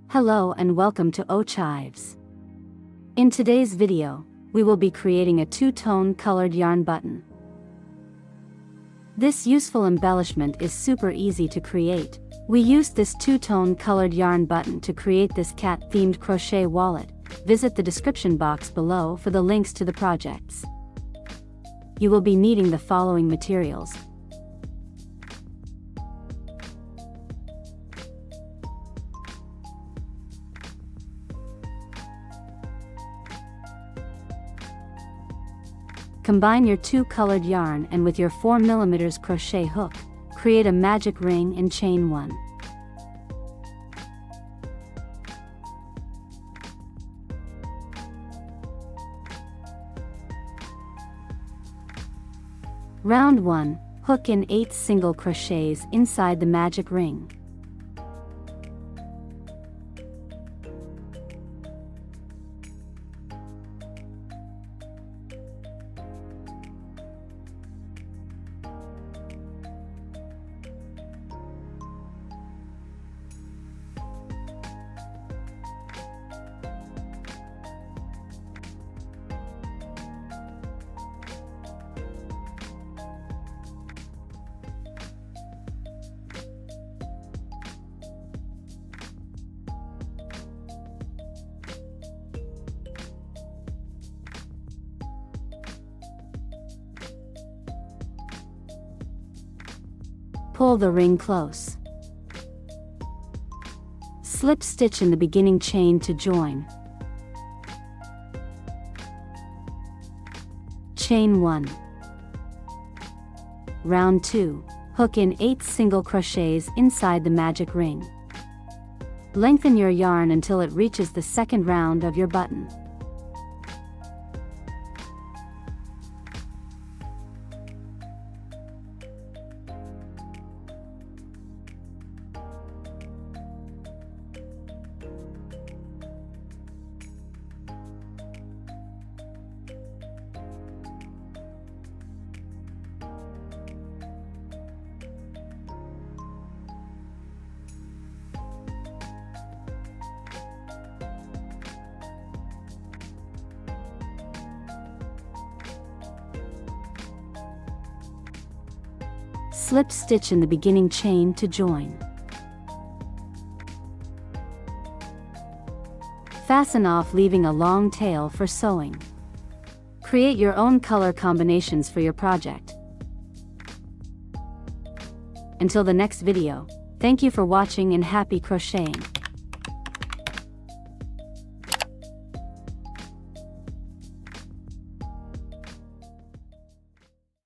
Hello and welcome to Chives. In today's video, we will be creating a two-tone colored yarn button. This useful embellishment is super easy to create. We used this two-tone colored yarn button to create this cat-themed crochet wallet. Visit the description box below for the links to the projects. You will be needing the following materials. Combine your two colored yarn and with your 4mm crochet hook, create a magic ring and chain 1. Round 1, hook in 8 single crochets inside the magic ring. Pull the ring close. Slip stitch in the beginning chain to join. Chain 1. Round 2, hook in 8 single crochets inside the magic ring. Lengthen your yarn until it reaches the second round of your button. Slip stitch in the beginning chain to join. Fasten off, leaving a long tail for sewing. Create your own color combinations for your project. Until the next video, thank you for watching and happy crocheting.